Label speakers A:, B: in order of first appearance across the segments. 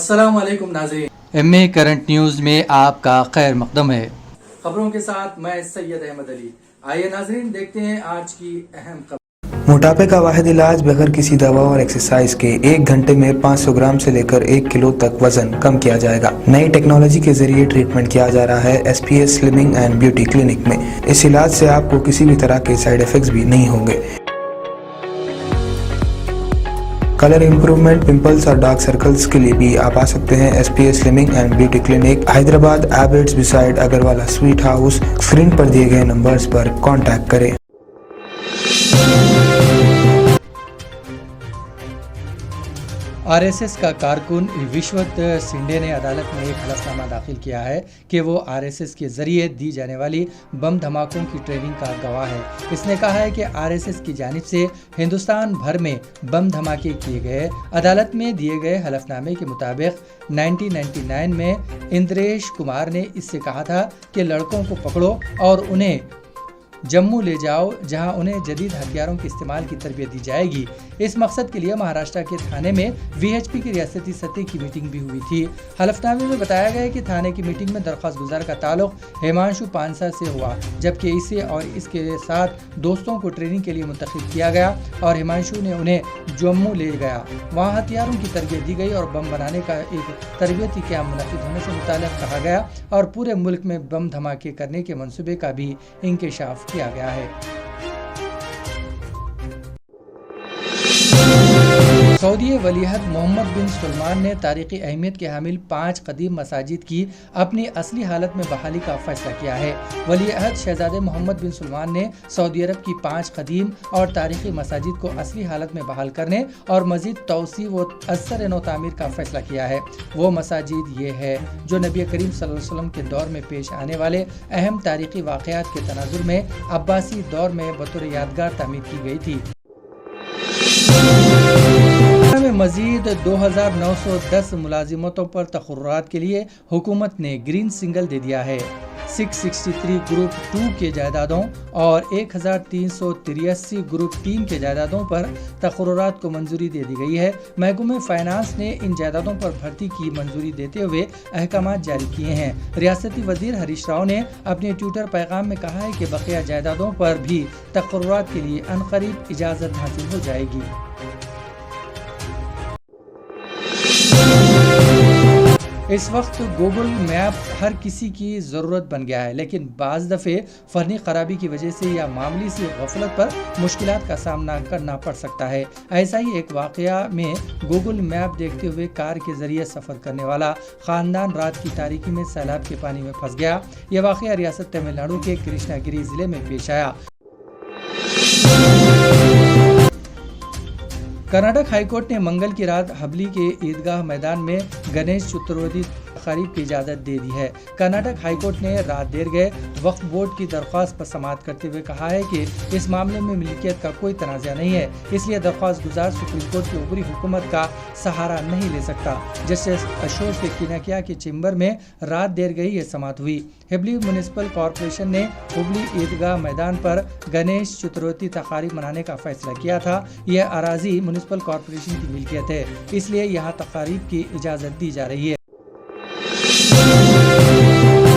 A: अस्सलाम वालेकुम नाज़रीन,
B: एमए करंट न्यूज़ में आपका खैर मकदम है।
A: खबरों के साथ मैं सैयद अहमद अली। आइए नाज़रीन देखते हैं आज की अहम खबर।
C: मोटापे का वाहिद इलाज बगैर किसी दवा और एक्सरसाइज के 1 घंटे में 500 ग्राम से लेकर 1 किलो तक वजन कम किया जाएगा। नई टेक्नोलॉजी के जरिए ट्रीटमेंट किया जा रहा है SPS slimming and beauty clinic में। इस इलाज से आपको किसी भी तरह के साइड इफेक्ट्स भी नहीं होंगे। कलर इम्प्रूवमेंट, पिंपल्स और डार्क सर्कल्स के लिए भी आप आ सकते हैं SPS slimming and beauty clinic, Hyderabad, Abids beside Agarwala sweet house. Screen पर दिए गए नंबर्स पर कॉन्टैक्ट करें।
B: RSS का कारकुन विश्वत सिंडे ने अदालत में एक हलफनामा दाखिल किया है कि वो RSS के जरिए दी जाने वाली बम धमाकों की ट्रेनिंग का गवाह है। इसने कहा है कि RSS की जानिब से हिंदुस्तान भर में बम धमाके किए गए। अदालत में दिए गए हलफनामे के मुताबिक 1999 में इंद्रेश कुमार ने इससे कहा था कि लड़कों को पकड़ो और उन्हें जम्मू ले जाओ, जहां उन्हें जदीद हथियारों के इस्तेमाल की तरबियत दी जाएगी। इस मकसद के लिए महाराष्ट्र के थाने में VHP की रियासती सतह की मीटिंग भी हुई थी। हलफनामे में बताया गया है कि थाने की मीटिंग में दरख्वास्त गुजार का ताल्लुक हिमांशु पानसा से हुआ, जबकि इसे और इसके साथ दोस्तों को ट्रेनिंग के लिए मुंतखब किया गया और हिमांशु ने उन्हें जम्मू ले गया। वहाँ हथियारों की तरबियत दी गई और बम बनाने का एक तरबियती कैंप मुनक्किद होने से मुताल्लिक़ कहा गया और पूरे मुल्क में बम धमाके करने के मंसूबे का भी इंकशाफ किया गया है। सऊदी वलीअहद मोहम्मद बिन सलमान ने तारीख़ी अहमियत के हामिल 5 कदीम मसाजिद की अपनी असली हालत में बहाली का फैसला किया है। वलीअहद शहजादे मोहम्मद बिन सलमान ने सऊदी अरब की 5 कदीम और तारीख़ी मसाजिद को असली हालत में बहाल करने और मज़ीद तौसी व असर नौ तामीर का फैसला किया है। वो मसाजिद ये है जो नबी करीम सल्लल्लाहु अलैहि वसल्लम के दौर में पेश आने वाले अहम तारीख़ी वाक़यात के तनाजुर में अब्बासी दौर में बतौर यादगार तामीर की गई थी। में मजीद 2910 मुलाजिमतों पर तक़र्रुरात के लिए हुकूमत ने ग्रीन सिग्नल दे दिया है। 663 ग्रुप 2 के जायदादों और 1383 ग्रुप 3 के जायदादों पर तक़र्रुरात को मंजूरी दे दी गई है। महकमे फाइनेंस ने इन जायदादों पर भर्ती की मंजूरी देते हुए अहकाम जारी किए हैं। रियासती वजीर हरीश राव ने अपने ट्विटर पैगाम में कहा है कि बकिया जायदादों पर भी तक़र्रुरात के लिए अनक़रीब इजाज़त हासिल हो जाएगी। इस वक्त गूगल मैप हर किसी की ज़रूरत बन गया है, लेकिन बाज़ दफ़े फ़नी ख़राबी की वजह से या मामूली सी गफलत पर मुश्किलात का सामना करना पड़ सकता है। ऐसा ही एक वाक़या में गूगल मैप देखते हुए कार के ज़रिए सफ़र करने वाला ख़ानदान रात की तारीकी में सैलाब के पानी में फंस गया। यह वाक़या रियासत तमिलनाडु के कृष्णागिरी ज़िले में पेश आया। कर्नाटक हाईकोर्ट ने मंगल की रात हबली के ईदगाह मैदान में गणेश चतुर्थी तक़रीब की इजाज़त दे दी है। कर्नाटक हाईकोर्ट ने रात देर गए वक्फ बोर्ड की दरख्वास्त पर समाअत करते हुए कहा है कि इस मामले में मिल्कियत का कोई तनाज़ा नहीं है, इसलिए दरख्वास्त गुजार सुप्रीम कोर्ट की ऊपरी हुकूमत का सहारा नहीं ले सकता। जस्टिस अशोक के किनाकिया के चैम्बर में रात देर गई ये समाअत हुई। हुबली म्यूनिसिपल कॉरपोरेशन ने हुबली ईदगाह मैदान पर गणेश चतुर्थी तक़रीब मनाने का फैसला किया था। यह अराजी म्यूनिसिपल कॉरपोरेशन की मिल्कियत है, इसलिए यहाँ तक़रीब की इजाज़त दी जा रही है।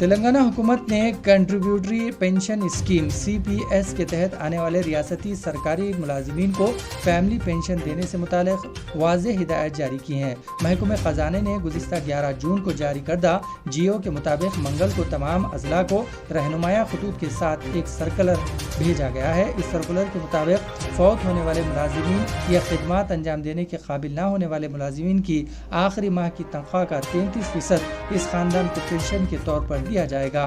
B: तेलंगाना हुकूमत ने कंट्रीब्यूटरी पेंशन स्कीम CPS के तहत आने वाले रियासती सरकारी मुलाजिमीन को फैमिली पेंशन देने से मुतालिक वाज़ेह हिदायत जारी की हैं। महकमे ख़जाने ने गुज़िश्ता 11 जून को जारी करदा GO के मुताबिक मंगल को तमाम अज़ला को रहनुमाया खतूत के साथ एक सर्कुलर भेजा गया है। इस सर्कुलर के मुताबिक फौत होने वाले मुलाजिमीन या खिदमात अंजाम देने के काबिल ना होने वाले मुलाजिमीन की आखिरी माह की तनख्वाह का 33% इस खानदान को पेंशन के तौर पर दिया जाएगा।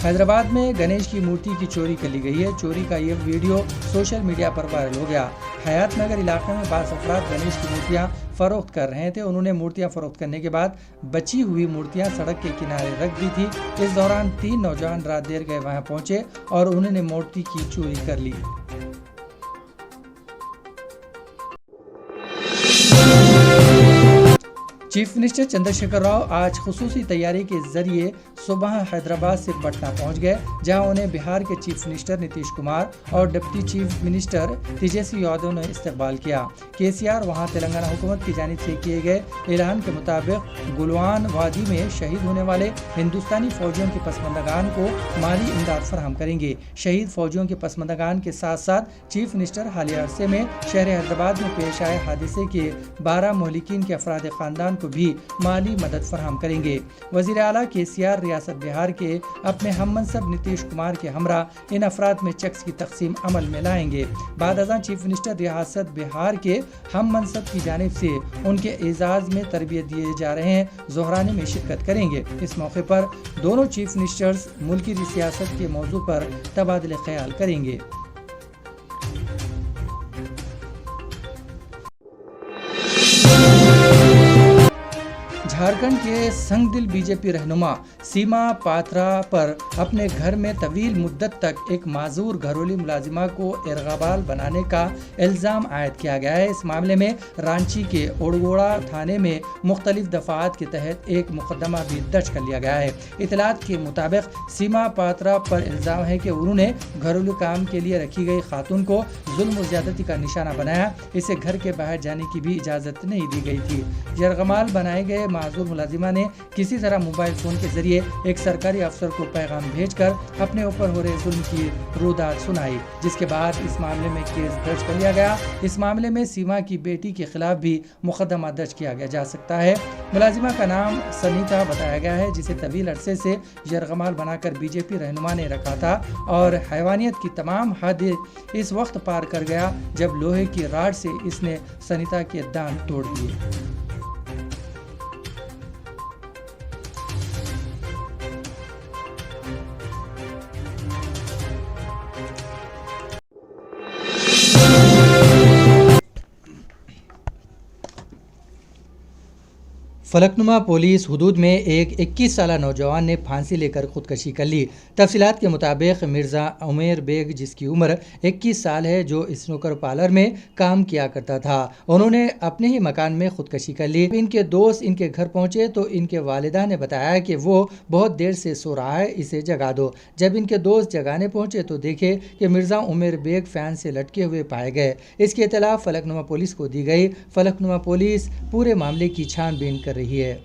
B: हैदराबाद में गणेश की मूर्ति की चोरी कर ली गई है। चोरी का ये वीडियो सोशल मीडिया पर वायरल हो गया। हयात नगर इलाके में 12 अफराद गणेश की मूर्तियां फरोख्त कर रहे थे। उन्होंने मूर्तियां फरोख्त करने के बाद बची हुई मूर्तियां सड़क के किनारे रख दी थी। इस दौरान 3 नौजवान रात देर गए वहां पहुंचे और उन्होंने मूर्ति की चोरी कर ली। चीफ मिनिस्टर चंद्रशेखर राव आज खुसूसी तैयारी के जरिए صبح حیدرآباد سے پٹنہ پہنچ گئے، جہاں انہیں بہار کے چیف منسٹر نتیش کمار اور deputy chief minister Tejashwi Yadav نے استقبال کیا۔ KCR وہاں تلنگانہ حکومت کی جانب سے کیے گئے اعلان کے مطابق گلوان وادی میں شہید ہونے والے ہندوستانی فوجیوں کے پسماندگان کو مالی امداد فراہم کریں گے۔ شہید فوجیوں کے پسماندگان کے ساتھ ساتھ چیف منسٹر حالیہ عرصے میں شہر حیدرآباد میں پیش آئے حادثے کے 12 مہلکین کے افراد خاندان کو بھی مالی مدد فراہم کریں گے۔ وزیر اعلیٰ KCR ریاست بہار کے اپنے ہم منصب نتیش کمار کے ہمراہ ان افراد میں چیکس کی تقسیم عمل میں لائیں گے۔ بعد ازاں چیف منسٹر ریاست بہار کے ہم منصب کی جانب سے ان کے اعزاز میں تربیت دیے جا رہے ہیں ظہرانے میں شرکت کریں گے۔ اس موقع پر دونوں چیف منسٹرز ملکی سیاست کے موضوع پر تبادلہ خیال کریں گے۔ جھارکھنڈ کے سنگ دل BJP رہنما سیما پاترا پر اپنے گھر میں طویل مدت تک ایک معذور گھریلو ملازمہ کو ارغبال بنانے کا الزام عائد کیا گیا ہے۔ اس معاملے میں رانچی کے اوڑگوڑا تھانے میں مختلف دفعات کے تحت ایک مقدمہ بھی درج کر لیا گیا ہے۔ اطلاعات کے مطابق سیما پاترا پر الزام ہے کہ انہوں نے گھریلو کام کے لیے رکھی گئی خاتون کو ظلم و زیادتی کا نشانہ بنایا، اسے گھر کے باہر جانے کی بھی اجازت نہیں دی گئی تھی۔ یرغمال بنائے گئے معذور ملازمہ نے کسی طرح موبائل فون کے ذریعے ایک سرکاری افسر کو پیغام بھیج کر اپنے اوپر ہو رہے ظلم کی رودات سنائی، جس کے بعد اس معاملے میں کیس درج کر لیا گیا۔ اس معاملے میں سیما کی بیٹی کے خلاف بھی مقدمہ درج کیا جا سکتا ہے۔ ملازمہ کا نام سنیتا بتایا گیا ہے، جسے طویل عرصے سے یرغمال بنا کر BJP رہنما نے رکھا تھا، اور حیوانیت کی تمام حد اس وقت پار کر گیا جب لوہے کی راڈ سے اس نے سنیتا کے دانت توڑ دیے۔ فلکنما پولیس حدود میں ایک 21 سالہ نوجوان نے پھانسی لے کر خودکشی کر لی۔ تفصیلات کے مطابق مرزا عمیر بیگ، جس کی عمر 21 سال ہے، جو اسنوکر پارلر میں کام کیا کرتا تھا، انہوں نے اپنے ہی مکان میں خودکشی کر لی۔ ان کے دوست ان کے گھر پہنچے تو ان کے والدہ نے بتایا کہ وہ بہت دیر سے سو رہا ہے، اسے جگا دو۔ جب ان کے دوست جگانے پہنچے تو دیکھے کہ مرزا عمیر بیگ فین سے لٹکے ہوئے پائے گئے۔ اس کی اطلاع فلکنما پولیس کو دی گئی۔ فلکنما پولیس پورے معاملے کی چھان بین کر رہی ہے۔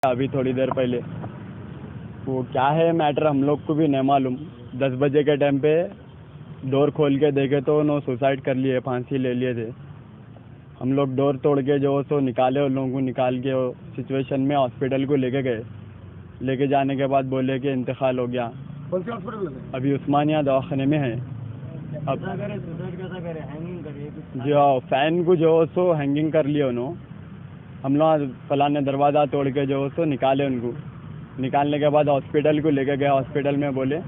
D: ابھی تھوڑی دیر پہلے وہ کیا ہے میٹر ہم لوگ کو بھی نہیں معلوم۔ 10 بجے کے ٹائم پہ ڈور کھول کے دیکھے تو انہوں سوسائڈ کر لیے، پھانسی لے لیے تھے۔ ہم لوگ ڈور توڑ کے جو سو نکالے، ان لوگوں کو نکال کے سچویشن میں ہاسپٹل کو لے کے گئے۔ لے کے جانے کے بعد بولے کہ انتقال ہو گیا۔
E: کون سے ہاسپٹل میں؟
D: ابھی عثمانیہ دواخانے میں ہے۔ اب جو فین کو جو سو ہینگنگ کر لیے انہوں، ہم لوگ فلاں دروازہ توڑ کے جو سو نکالے، ان کو نکالنے کے بعد ہاسپٹل کو لے کے گئے۔ ہاسپٹل میں بولے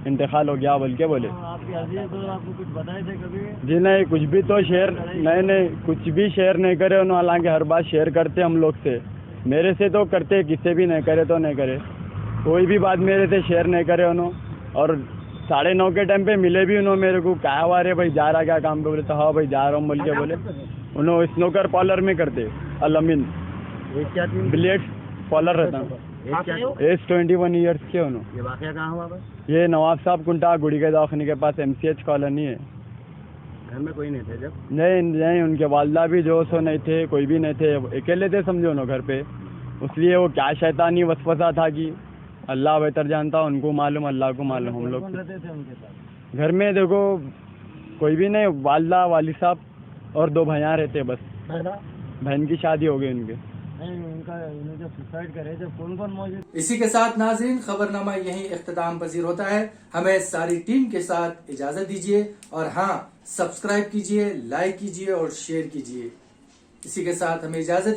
D: انتقال ہو گیا بول کے بولے۔
E: آپ کی حیثیت اور آپ کو کچھ بتائے تھے کبھی؟
D: جی نہیں، کچھ بھی تو شیئر نہیں کچھ بھی شیئر نہیں کرے انہوں، حالانکہ ہر بات شیئر کرتے ہم لوگ سے۔ میرے سے تو کرتے، کس سے بھی نہیں کرے تو نہیں کرے، کوئی بھی بات میرے سے شیئر نہیں کرے انہوں۔ اور 9:30 کے ٹائم پہ ملے بھی انہوں میرے کو، کیا ہوا رے بھائی جا رہا کیا کام پہ؟ بولے تو ہاں بھائی جا رہا ہوں بول کے بولے۔ انہوں اسنوکر پارلر میں کرتے، الامین بلیڈ پارلر رہتا ہوں۔ ایج 21 ایئرس کے انہوں۔
E: یہ واقعہ کہاں ہوا بھائی؟
D: یہ نواب صاحب کنٹا گڑی کے دواخانے کے پاس MCH کالونی ہے۔
E: گھر میں کوئی نہیں تھے جب؟
D: نہیں، ان کے والدہ بھی جو سو نہیں تھے، کوئی بھی نہیں تھے، اکیلے تھے سمجھو انہوں گھر پہ۔ اس لیے وہ کیا شیطانی وسوسہ تھا کہ اللہ بہتر جانتا، ان کو معلوم، اللہ کو معلوم۔ ہم لوگ
E: رہتے تھے ان کے ساتھ
D: گھر میں دیکھو کوئی بھی نہیں، والدہ، والد صاحب اور 2 بھائیاں رہتے بس۔ بہن کی شادی ہو گئی ان کے۔
E: انہوں جو سوسائڈ کرے تھے کون موجود؟
A: اسی کے ساتھ ناظرین خبر نامہ یہیں اختتام پذیر ہوتا ہے۔ ہمیں ساری ٹیم کے ساتھ اجازت دیجیے، اور ہاں سبسکرائب کیجیے، لائک کیجیے اور شیئر کیجیے۔ اسی کے ساتھ ہمیں اجازت